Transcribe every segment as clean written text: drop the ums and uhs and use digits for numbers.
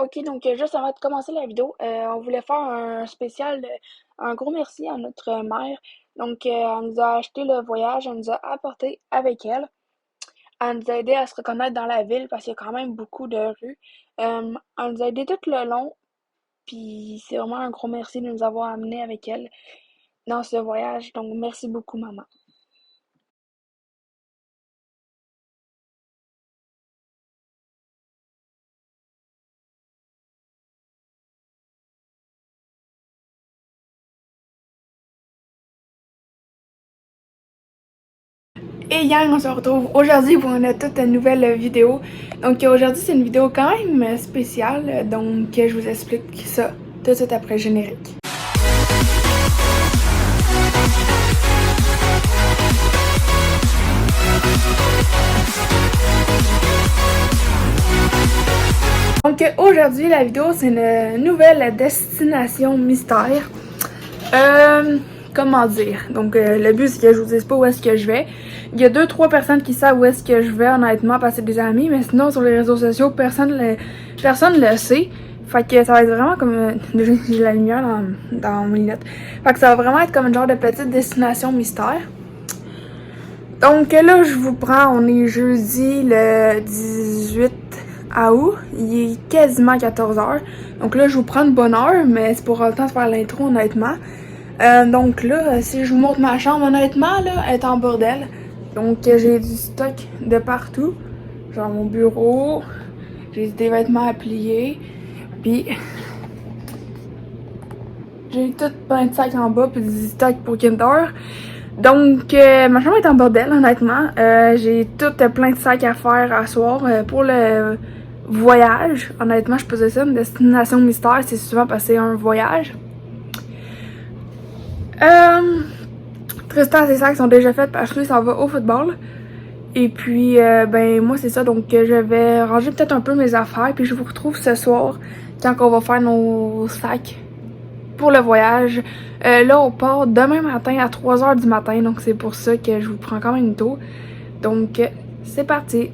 Ok, donc juste avant de commencer la vidéo, on voulait faire un spécial, un gros merci à notre mère. Donc, elle nous a acheté le voyage, elle nous a apporté avec elle. Elle nous a aidé à se reconnaître dans la ville parce qu'il y a quand même beaucoup de rues. Elle nous a aidé tout le long, puis c'est vraiment un gros merci de nous avoir amenés avec elle dans ce voyage. Donc, merci beaucoup, maman. Et Yang, on se retrouve aujourd'hui pour une toute nouvelle vidéo. Donc aujourd'hui c'est une vidéo quand même spéciale, donc je vous explique ça tout de suite après le générique. Donc aujourd'hui la vidéo c'est une nouvelle destination mystère. Comment dire? Donc le but c'est que je vous dise pas où est-ce que je vais. Il y a 2-3 personnes qui savent où est-ce que je vais honnêtement parce que c'est des amis, mais sinon sur les réseaux sociaux personne le sait. Fait que ça va être vraiment comme j'ai la lumière dans mes lunettes. Fait que ça va vraiment être comme une genre de petite destination mystère. Donc là je vous prends, on est jeudi le 18 août, il est quasiment 14h. Donc là je vous prends de bonne heure, mais c'est pour le temps de faire l'intro honnêtement. Donc là, si je vous montre ma chambre, honnêtement, là, elle est en bordel. Donc j'ai du stock de partout. Genre mon bureau, j'ai des vêtements à plier, puis j'ai tout plein de sacs en bas, puis du stock pour Kinder. Donc ma chambre est en bordel, honnêtement. J'ai tout plein de sacs à faire à soir pour le voyage. Honnêtement, je faisais ça, une destination mystère, c'est souvent passer un voyage. Tristan, ses sacs sont déjà faits parce que lui s'en va au football. Et puis, ben, moi, c'est ça. Donc, je vais ranger peut-être un peu mes affaires. Puis, je vous retrouve ce soir quand on va faire nos sacs pour le voyage. Là, on part demain matin à 3h du matin. Donc, c'est pour ça que je vous prends quand même tôt. Donc, c'est parti.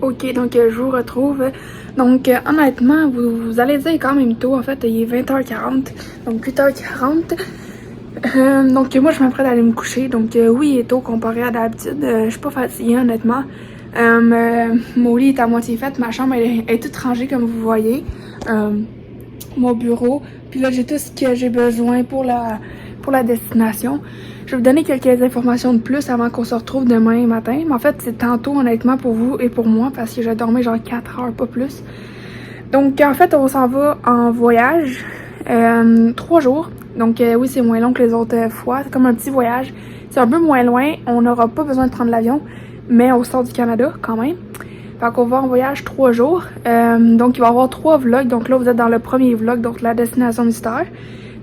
Ok, donc, je vous retrouve. Donc, honnêtement, vous allez dire quand même tôt. En fait, il est 20h40. Donc, 8h40. Donc moi je m'apprête à aller me coucher, donc oui il est tôt comparé à d'habitude, je suis pas fatiguée honnêtement. Mon lit est à moitié fait, ma chambre elle est toute rangée comme vous voyez. Mon bureau, puis là j'ai tout ce que j'ai besoin pour la destination. Je vais vous donner quelques informations de plus avant qu'on se retrouve demain matin, mais en fait c'est tantôt honnêtement pour vous et pour moi parce que j'ai dormi genre 4 heures, pas plus. Donc en fait on s'en va en voyage, 3 jours. Donc oui, c'est moins long que les autres fois. C'est comme un petit voyage. C'est un peu moins loin. On n'aura pas besoin de prendre l'avion, mais au sort du Canada quand même. Fait qu'on va en voyage 3 jours. Donc il va y avoir 3 vlogs. Donc là, vous êtes dans le premier vlog, donc la destination mystère.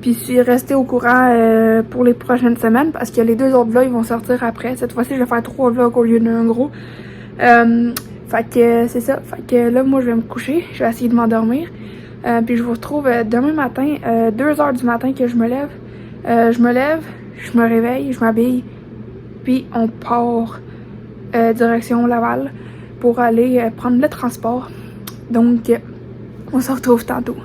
Puis restez au courant pour les prochaines semaines parce que les 2 autres vlogs vont sortir après. Cette fois-ci, je vais faire 3 vlogs au lieu d'un gros. Fait que c'est ça. Fait que là, moi, je vais me coucher. Je vais essayer de m'endormir. Puis je vous retrouve demain matin, 2h du matin que je me lève. Je me réveille, je m'habille, puis on part direction Laval pour aller prendre le transport. Donc, on se retrouve tantôt.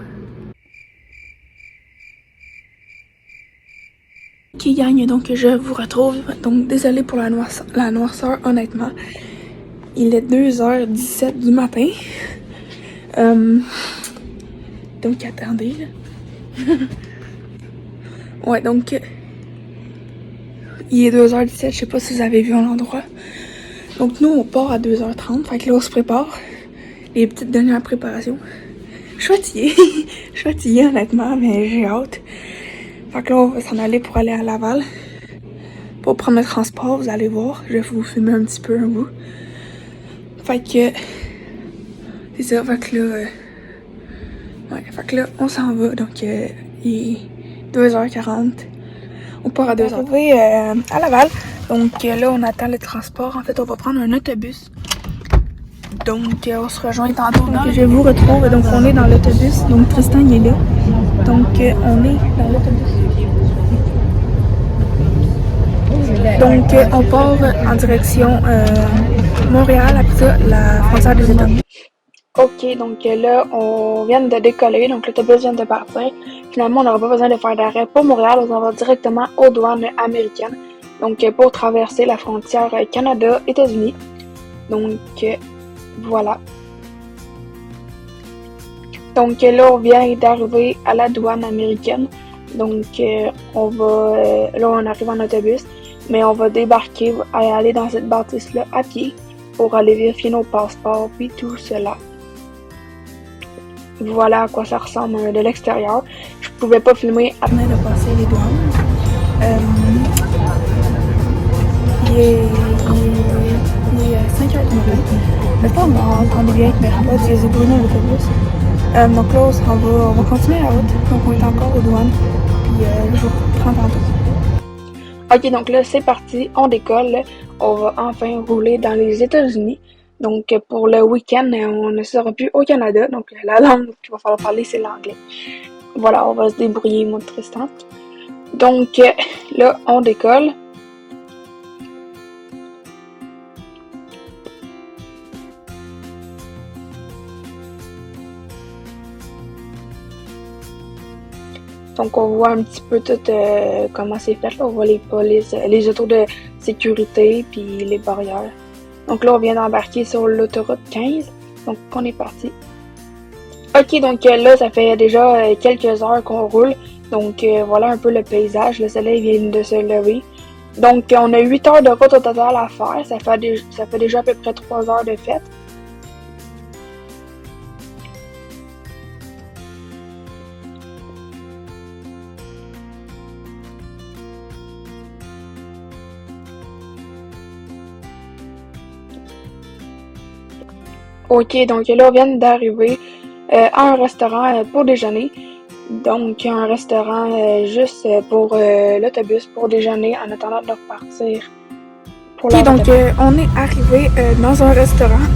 Qui gagne, donc je vous retrouve. Donc, désolé pour la noirceur, honnêtement. Il est 2h17 du matin. Donc, attendez, là. Ouais, donc, il est 2h17, je sais pas si vous avez vu l'endroit. Donc, nous, on part à 2h30, fait que là, on se prépare. Les petites dernières préparations. Je suis fatiguée. Je suis fatiguée, honnêtement, mais j'ai hâte. Fait que là, on va s'en aller pour aller à Laval. Pour prendre le transport, vous allez voir. Je vais vous filmer un petit peu un bout. Fait que, c'est ça, fait que là, ouais, fait que là, on s'en va, donc il est 2h40. On part à 2h. On va arriver à Laval, donc là, on attend le transport. En fait, on va prendre un autobus. Donc, on se rejoint tantôt. Donc, je vous retrouve, donc on est dans l'autobus. Donc, Tristan, il est là. Donc, on est dans l'autobus. Donc, on part en direction Montréal, après ça, la frontière des États. Ok, donc là, on vient de décoller, donc l'autobus vient de partir. Finalement, on n'aura pas besoin de faire d'arrêt pour Montréal, on s'en va directement aux douanes américaines. Donc, pour traverser la frontière Canada-États-Unis. Donc, voilà. Donc là, on vient d'arriver à la douane américaine. Donc, là, on arrive en autobus, mais on va débarquer et aller dans cette bâtisse-là à pied pour aller vérifier nos passeports puis tout cela. Voilà à quoi ça ressemble de l'extérieur. Je pouvais pas filmer avant de passer les douanes. Il est 5h du matin. Maintenant, on est bien avec mes potes, ils ont brûlé l'autobus. Donc là, on va continuer la route. Donc on est encore aux douanes. Puis je vous reprends tantôt. Ok, donc là, c'est parti. On décolle. On va enfin rouler dans les États-Unis. Donc pour le week-end, on ne sera plus au Canada. Donc la langue qu'il va falloir parler, c'est l'anglais. Voilà, on va se débrouiller, moi, Tristan. Donc là, on décolle. Donc on voit un petit peu tout comment c'est fait. Là. On voit les polices, les autos de sécurité puis les barrières. Donc là on vient d'embarquer sur l'autoroute 15. Donc on est parti. Ok, donc là ça fait déjà quelques heures qu'on roule. Donc voilà un peu le paysage. Le soleil vient de se lever. Donc on a 8 heures de route au total à faire. Ça fait déjà à peu près 3 heures de fête. Ok, donc là, on vient d'arriver à un restaurant pour déjeuner. Donc, un restaurant juste pour l'autobus pour déjeuner en attendant de repartir pour la route. Ok, donc on est arrivé dans un restaurant.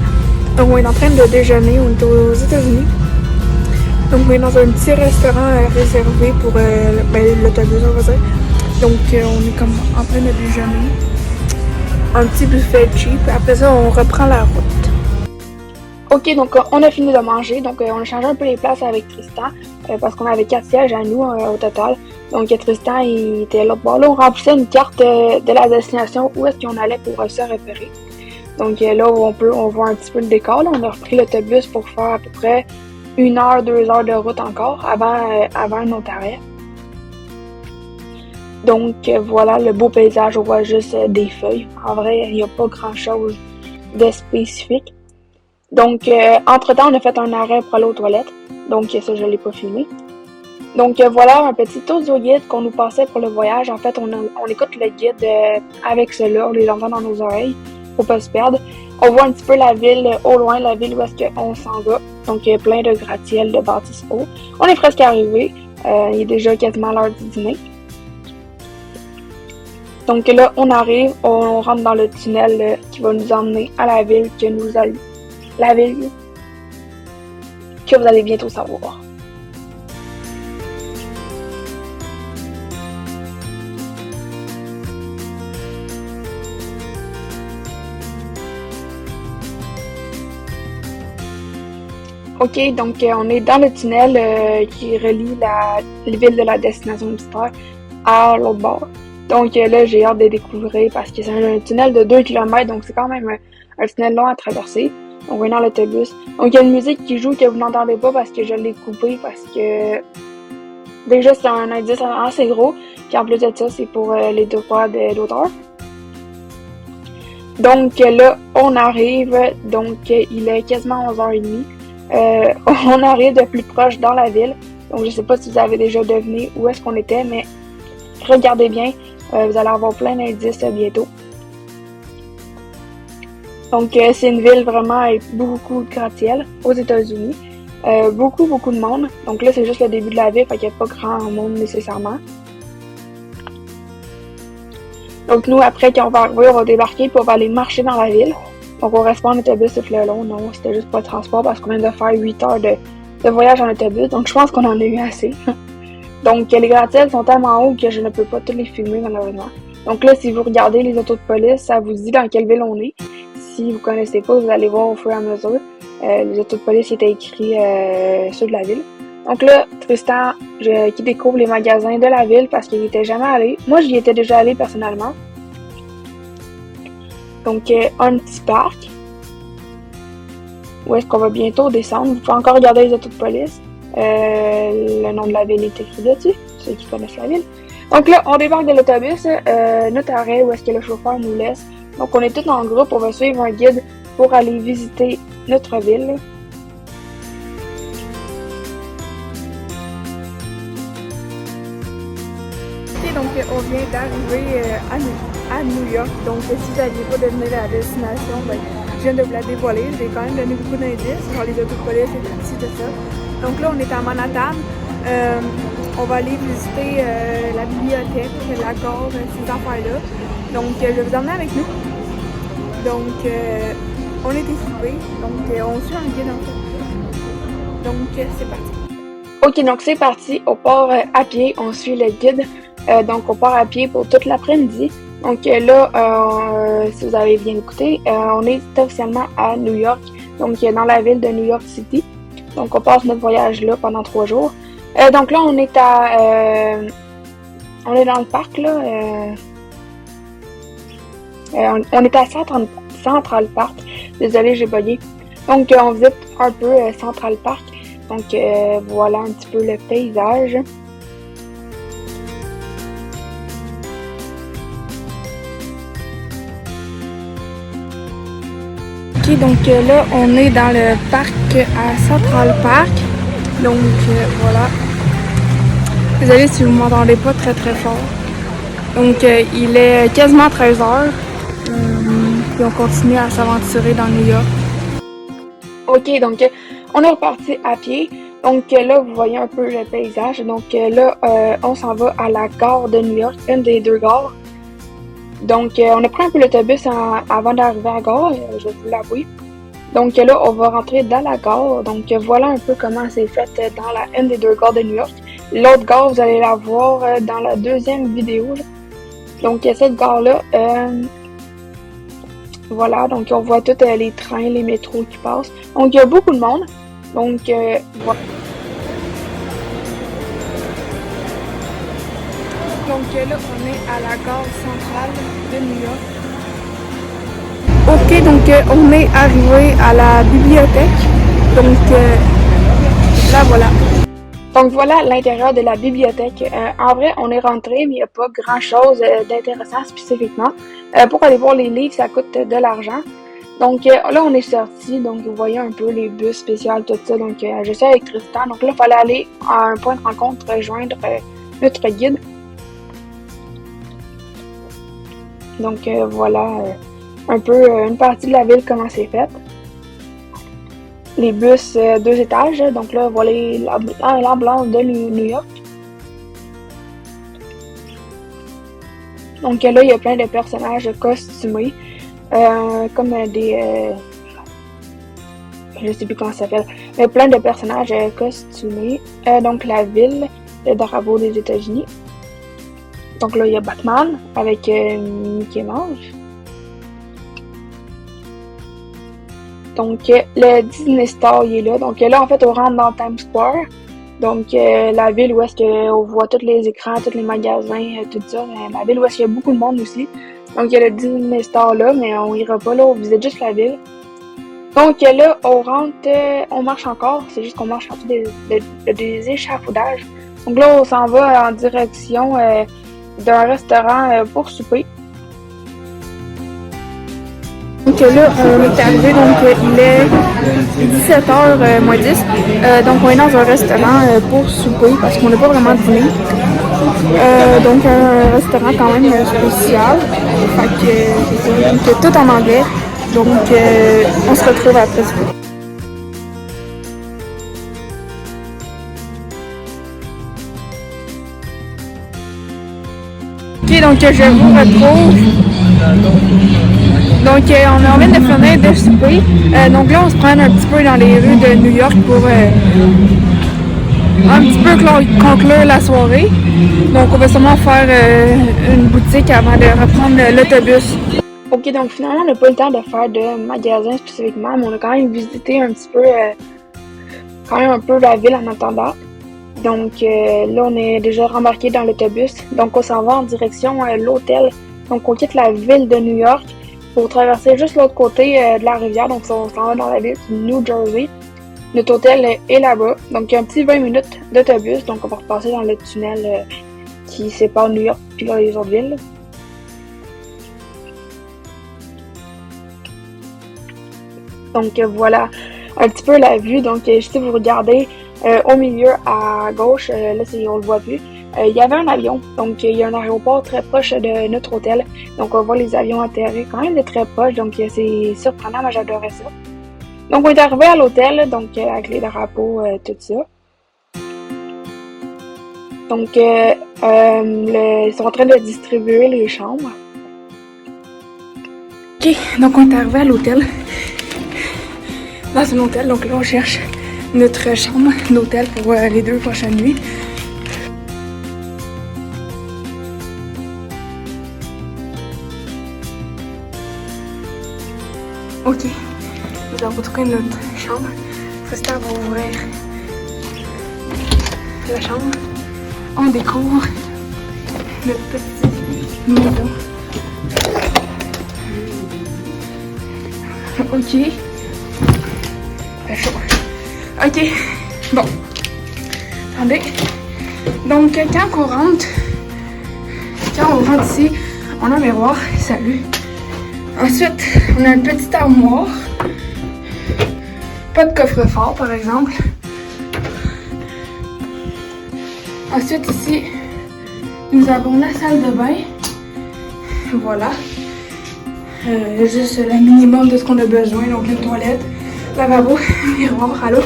Donc, on est en train de déjeuner. On est aux États-Unis. Donc, on est dans un petit restaurant réservé pour l'autobus, on va dire. Donc, on est comme en train de déjeuner. Un petit buffet cheap. Après ça, on reprend la route. Ok, donc on a fini de manger, donc on a changé un peu les places avec Tristan, parce qu'on avait 4 sièges à nous au total. Donc Tristan, il était là. Bon, là, on remplissait une carte de la destination où est-ce qu'on allait pour se repérer. Donc là, on voit un petit peu le décor. Là. On a repris l'autobus pour faire à peu près 1 heure, 2 heures de route encore avant notre arrêt. Donc voilà le beau paysage, on voit juste des feuilles. En vrai, il n'y a pas grand-chose de spécifique. Donc, entre-temps, on a fait un arrêt pour aller aux toilettes. Donc, ça, je ne l'ai pas filmé. Donc, voilà un petit audio guide qu'on nous passait pour le voyage. En fait, on écoute le guide avec cela, on les entend dans nos oreilles pour pas se perdre. On voit un petit peu la ville au loin, la ville où est-ce qu'on s'en va. Donc, il y a plein de gratte-ciel, de bâtisses hauts. On est presque arrivé. Il est déjà quasiment l'heure du dîner. Donc là, on arrive, on rentre dans le tunnel qui va nous emmener à la ville la ville que vous allez bientôt savoir. Ok, donc on est dans le tunnel qui relie la ville de la destination mystère à l'autre bord. Donc là, j'ai hâte de découvrir parce que c'est un tunnel de 2 km, donc c'est quand même un tunnel long à traverser. On va dans l'autobus. Donc il y a une musique qui joue que vous n'entendez pas parce que je l'ai coupée parce que déjà c'est un indice assez gros. Puis en plus de ça, c'est pour les droits d'auteur. Donc là, on arrive. Donc il est quasiment 11h30. On arrive de plus proche dans la ville. Donc je sais pas si vous avez déjà deviné où est-ce qu'on était, mais regardez bien. Vous allez avoir plein d'indices bientôt. Donc, c'est une ville vraiment avec beaucoup de gratte-ciel aux États-Unis. Beaucoup de monde. Donc là, c'est juste le début de la ville, fait qu'il n'y a pas grand monde nécessairement. Donc nous, après, quand on va arriver, on va débarquer puis on va aller marcher dans la ville. Donc on reste pas en autobus tout le long, non, c'était juste pas de transport parce qu'on vient de faire 8 heures de voyage en autobus. Donc je pense qu'on en a eu assez. Donc les gratte-ciels sont tellement hauts que je ne peux pas tous les filmer malheureusement. Donc là, si vous regardez les autos de police, ça vous dit dans quelle ville on est. Si vous connaissez pas, vous allez voir au fur et à mesure. Les autos de police étaient écrits ceux de la ville. Donc là, Tristan qui découvre les magasins de la ville parce qu'il n'y était jamais allé. Moi, j'y étais déjà allé personnellement. Donc, un petit parc. Où est-ce qu'on va bientôt descendre? Vous pouvez encore regarder les autos de police. Le nom de la ville est écrit dessus, ceux qui connaissent la ville. Donc là, on débarque de l'autobus, notre arrêt où est-ce que le chauffeur nous laisse. Donc on est tous en groupe, on va suivre un guide pour aller visiter notre ville. Ok, donc on vient d'arriver à New York. Donc si vous n'aviez pas deviné la destination, ben, je viens de vous la dévoiler. J'ai quand même donné beaucoup d'indices, genre les autos de police et tout ça. Donc là, on est à Manhattan. On va aller visiter la bibliothèque, la gare, ces affaires-là. Donc, je vais vous emmener avec nous. Donc, on est équipés. Donc, on suit un guide en fait. Donc, c'est parti. Ok, donc c'est parti. On part à pied. On suit le guide. Donc, on part à pied pour toute l'après-midi. Donc là, si vous avez bien écouté, on est officiellement à New York. Donc, dans la ville de New York City. Donc, on passe notre voyage là pendant 3 jours. Donc là, on est dans le parc, là. On est à Central Park. Désolée, j'ai bugué. Donc, on visite un peu Central Park. Donc, voilà un petit peu le paysage. Ok, donc là, on est dans le parc à Central Park. Donc, voilà. Désolée si vous m'entendez pas très très fort. Donc, il est quasiment 13h. Puis on continue à s'aventurer dans New York. Ok, donc on est reparti à pied. Donc là, vous voyez un peu le paysage. Donc là, on s'en va à la gare de New York, une des 2 gares. Donc, on a pris un peu l'autobus avant d'arriver à la gare, je vais vous l'avouer. Donc là, on va rentrer dans la gare. Donc, voilà un peu comment c'est fait dans une des 2 gares de New York. L'autre gare, vous allez la voir dans la 2e vidéo. Là. Donc, cette gare-là, voilà. Donc, on voit tous les trains, les métros qui passent. Donc, il y a beaucoup de monde. Donc, voilà. Donc, là, on est à la gare centrale de New York. Ok, donc on est arrivé à la bibliothèque. Donc là voilà. Donc voilà l'intérieur de la bibliothèque. En vrai, on est rentré, mais il n'y a pas grand chose d'intéressant spécifiquement. Pour aller voir les livres, ça coûte de l'argent. Donc là, on est sorti. Donc vous voyez un peu les bus spéciaux, tout ça. Donc je suis avec Tristan. Donc là, il fallait aller à un point de rencontre, rejoindre notre guide. Donc voilà. Un peu une partie de la ville, comment c'est fait. Les bus 2 étages, donc là, voilà l'ambiance de New York. Donc là, il y a plein de personnages costumés, comme des... je sais plus comment ça s'appelle, mais plein de personnages costumés. Donc la ville, le drapeau des États-Unis. Donc là, il y a Batman avec Mickey Mouse. Donc, le Disney Store, il est là. Donc là, en fait, on rentre dans Times Square. Donc, la ville où est-ce qu'on voit tous les écrans, tous les magasins, tout ça. La ville où est-ce qu'il y a beaucoup de monde aussi. Donc, il y a le Disney Store là, mais on ira pas là, on visite juste la ville. Donc là, on rentre, on marche encore. C'est juste qu'on marche en dessous des échafaudages. Donc là, on s'en va en direction d'un restaurant pour souper. Donc là, on est arrivé, donc il est 17h moins 10. Donc on est dans un restaurant pour souper parce qu'on n'a pas vraiment dîné. Donc un restaurant quand même spécial. Fait que tout en anglais. Donc on se retrouve après souper. Ok, donc je vous retrouve. Donc on vient de finir de souper. Donc là on se promène un petit peu dans les rues de New York pour un petit peu conclure la soirée. Donc on va sûrement faire une boutique avant de reprendre l'autobus. Ok, donc finalement, on n'a pas eu le temps de faire de magasin spécifiquement, mais on a quand même visité un petit peu, quand même un peu la ville en attendant. Donc là, on est déjà rembarqué dans l'autobus. Donc on s'en va en direction l'hôtel. Donc on quitte la ville de New York pour traverser juste l'autre côté de la rivière. Donc on s'en va dans la ville du New Jersey. Notre hôtel est là-bas. Donc il y a un petit 20 minutes d'autobus. Donc on va repasser dans le tunnel qui sépare New York puis là, les autres villes. Donc voilà un petit peu la vue. Donc si vous regardez au milieu à gauche, là on le voit plus, il y avait un avion. Donc il y a un aéroport très proche de notre hôtel. Donc on voit les avions atterrir quand même de très proche. Donc c'est surprenant, moi j'adorais ça. Donc on est arrivé à l'hôtel, donc avec les drapeaux, tout ça. Donc ils sont en train de distribuer les chambres. Ok, donc on est arrivé à l'hôtel. Dans un hôtel, donc là on cherche notre chambre d'hôtel pour les 2 prochaines nuits. Ok, nous avons trouvé notre chambre. Christophe va ouvrir la chambre. On découvre notre petite maison. Ok. Chaud. Ok, bon. Attendez. Donc, quand on rentre ici, on a un miroir. Salut. Ensuite, on a une petite armoire. Pas de coffre-fort, par exemple. Ensuite, ici, nous avons la salle de bain. Voilà. Juste le minimum de ce qu'on a besoin. Donc, une toilette, lavabo, miroir, allô.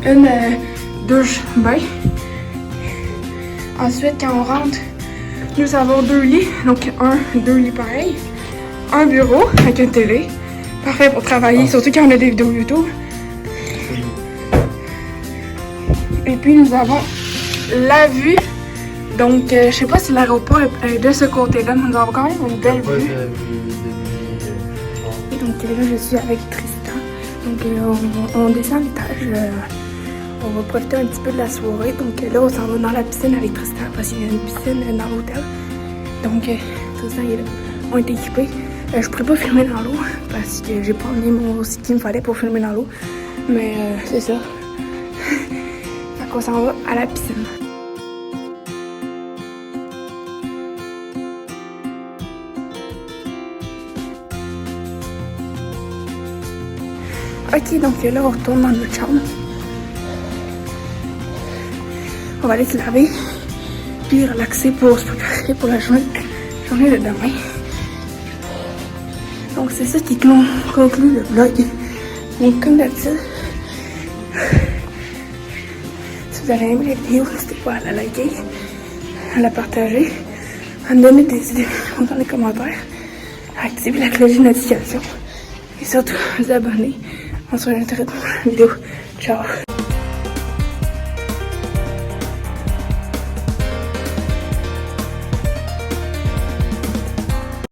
Une douche-bain. Ensuite, quand on rentre, nous avons 2 lits. Donc, 2 lits pareils. Un bureau avec une télé. Parfait pour travailler, surtout quand on a des vidéos YouTube. Et puis, nous avons la vue. Donc, je sais pas si l'aéroport est de ce côté-là, mais nous avons quand même une belle vue. Donc, là, je suis avec Tristan. Donc, on descend à l'étage. On va profiter un petit peu de la soirée. Donc, là, on s'en va dans la piscine avec Tristan parce qu'il y a une piscine dans l'hôtel. Donc, Tristan est là. On est équipés. Je pourrais pas filmer dans l'eau parce que j'ai pas emmené ce qu'il me fallait pour filmer dans l'eau. Mais c'est ça. Fait qu'on s'en va à la piscine. Ok, donc là, on retourne dans notre chambre. On va aller se laver, puis relaxer pour se préparer pour la journée de demain. Donc c'est ça qui conclut le vlog. Donc comme d'habitude, si vous avez aimé la vidéo, n'hésitez pas à la liker, à la partager, à me donner des idées dans les commentaires, à activer la cloche de notification et surtout vous abonner. On se retrouve dans une autre vidéo. Ciao!